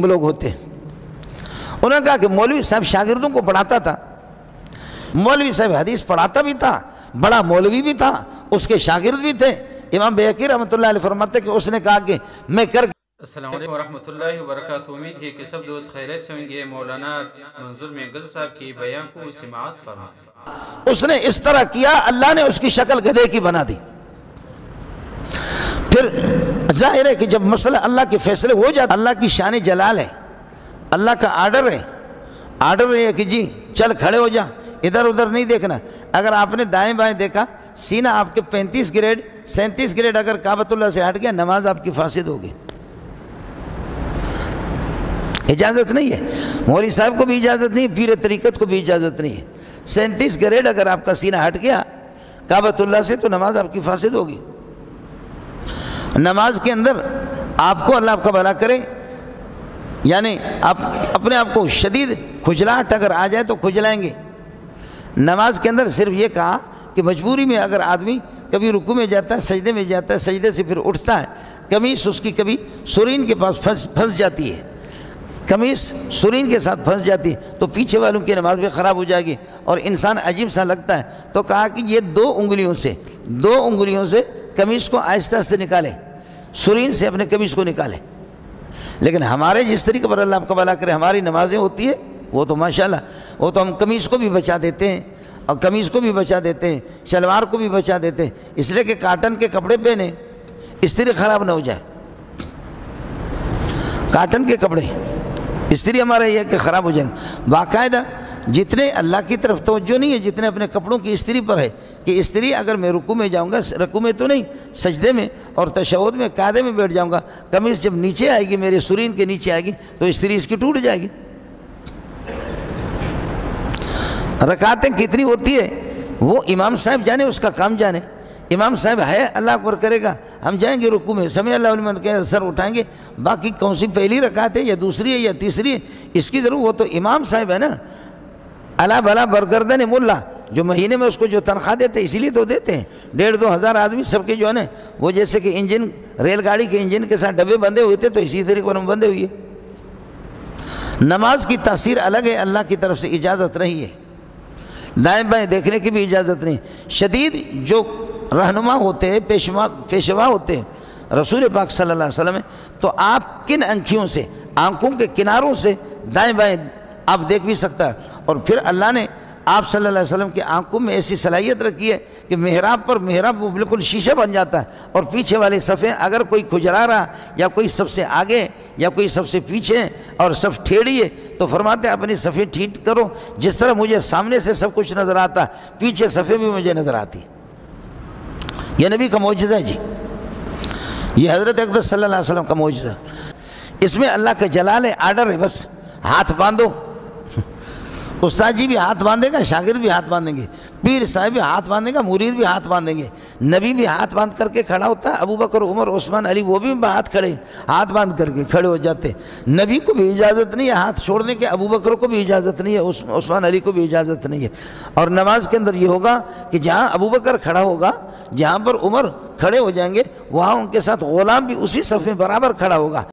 لوگ ہوتے ہیں۔ انہوں نے کہا کہ مولوی صاحب شاگردوں کو پڑھاتا تھا، مولوی صاحب حدیث پڑھاتا بھی تھا، بڑا مولوی بھی تھا، اس کے شاگرد بھی تھے۔ امام بیہقی رحمۃ اللہ علیہ فرماتے کہ اس نے کہا کہ میں کر السلام علیکم ورحمۃ اللہ وبرکاتہ۔ امید ہے کہ سب دوست خیریت سے ہوں گے۔ مولانا منظور محنگل صاحب کی بیان کو سماعت فرمائیں۔ اس نے اس طرح کیا، اللہ نے اس کی شکل گدھے کی بنا دی۔ پھر ظاہر ہے کہ جب مسئلہ اللہ کے فیصلے ہو جاتا، اللہ کی شان جلال ہے، اللہ کا آرڈر ہے، آرڈر ہے کہ جی چل کھڑے ہو جا، ادھر ادھر نہیں دیکھنا۔ اگر آپ نے دائیں بائیں دیکھا، سینہ آپ کے 35 گریڈ 37 گریڈ اگر کعبۃ اللہ سے ہٹ گیا، نماز آپ کی فاسد ہوگی۔ اجازت نہیں ہے، مولوی صاحب کو بھی اجازت نہیں ہے، پیر طریقت کو بھی اجازت نہیں ہے۔ 37 گریڈ اگر آپ کا سینہ ہٹ گیا کعبۃ اللہ سے تو نماز آپ کی فاسد ہوگی۔ نماز کے اندر آپ کو اللہ آپ کا بھلا کرے، یعنی آپ اپنے آپ کو شدید کھجلاہٹ اگر آ جائے تو کھجلائیں گے۔ نماز کے اندر صرف یہ کہا کہ مجبوری میں اگر آدمی کبھی رکوع میں جاتا ہے، سجدے میں جاتا ہے، سجدے سے پھر اٹھتا ہے، قمیص اس کی کبھی سرین کے پاس پھنس جاتی ہے، قمیص سرین کے ساتھ پھنس جاتی ہے تو پیچھے والوں کی نماز بھی خراب ہو جائے گی اور انسان عجیب سا لگتا ہے۔ تو کہا کہ یہ دو انگلیوں سے قمیص کو آہستہ آہستہ نکالے، سرین سے اپنے قمیص کو نکالے۔ لیکن ہمارے جس طریقے پر اللہ آپ کا بھلا کرے ہماری نمازیں ہوتی ہیں، وہ تو ماشاءاللہ، وہ تو ہم قمیص کو بھی بچا دیتے ہیں اور قمیص کو بھی بچا دیتے ہیں، شلوار کو بھی بچا دیتے ہیں، اس لیے کہ کاٹن کے کپڑے پہنے، استری خراب نہ ہو جائے۔ کاٹن کے کپڑے استری ہمارا یہ کہ خراب ہو جائیں گے۔ باقاعدہ جتنے اللہ کی طرف توجہ نہیں ہے جتنے اپنے کپڑوں کی استری پر ہے، کہ استری اگر میں رکوع میں جاؤں گا، رکوع میں تو نہیں، سجدے میں اور تشہد میں قاعدے میں بیٹھ جاؤں گا، قمیص جب نیچے آئے گی، میرے سرین کے نیچے آئے گی تو استری اس کی ٹوٹ جائے گی۔ رکعتیں کتنی ہوتی ہے وہ امام صاحب جانے، اس کا کام جانے۔ امام صاحب ہے اللہ اکبر کرے گا، ہم جائیں گے رکوع میں، سمع اللہ لمن کے سر اٹھائیں گے، باقی کون سی پہلی رکعت ہے یا دوسری ہے یا تیسری ہے اس کی ضرور، وہ تو امام صاحب ہے نا۔ اللہ بھلا برگردن ملا جو مہینے میں اس کو جو تنخواہ دیتے اسی لیے تو دیتے ہیں، 1,500 2,000 آدمی سب کے جو ہے نا، وہ جیسے کہ انجن ریل گاڑی کے انجن کے ساتھ ڈبے بندھے ہوئے تھے تو اسی طریقے پر ہم بندھے ہوئے۔ نماز کی تاثیر الگ ہے، اللہ کی طرف سے اجازت نہیں ہے، دائیں بائیں دیکھنے کی بھی اجازت نہیں۔ شدید جو رہنما ہوتے ہیں، پیشوا ہوتے ہیں رسول پاک صلی اللہ علیہ وسلم ہے، تو آپ کن انکھیوں سے، آنکھوں کے کناروں سے دائیں بائیں آپ دیکھ بھی سکتا ہے۔ اور پھر اللہ نے آپ صلی اللہ علیہ وسلم کی آنکھوں میں ایسی صلاحیت رکھی ہے کہ محراب وہ بالکل شیشہ بن جاتا ہے، اور پیچھے والے صفیں اگر کوئی کھجلا رہا یا کوئی سب سے آگے یا کوئی سب سے پیچھے اور صف ٹھیڑی ہے تو فرماتے ہیں اپنی صفیں ٹھیک کرو، جس طرح مجھے سامنے سے سب کچھ نظر آتا پیچھے صفیں بھی مجھے نظر آتی۔ یہ نبی کا معجزہ ہے جی، یہ حضرت اقدس صلی اللہ علیہ وسلم کا معجزہ۔ اس میں اللہ کا جلال ہے، آرڈر ہے، بس ہاتھ باندھو۔ استاد جی بھی ہاتھ باندھے گا، شاگرد بھی ہاتھ باندھیں گے، پیر صاحب بھی ہاتھ باندھے گا، مرید بھی ہاتھ باندھیں گے، نبی بھی ہاتھ باندھ کر کے کھڑا ہوتا ہے، ابو بکر عمر عثمان علی وہ بھی ہاتھ باندھ کر کے کھڑے ہو جاتے۔ نبی کو بھی اجازت نہیں ہے ہاتھ چھوڑنے کے، ابو بکر کو بھی اجازت نہیں ہے، عثمان علی کو بھی اجازت نہیں ہے۔ اور نماز کے اندر یہ ہوگا کہ جہاں ابو بکر کھڑا ہوگا، جہاں پر عمر کھڑے ہو جائیں گے، وہاں ان کے ساتھ غلام بھی اسی صف میں برابر کھڑا ہوگا۔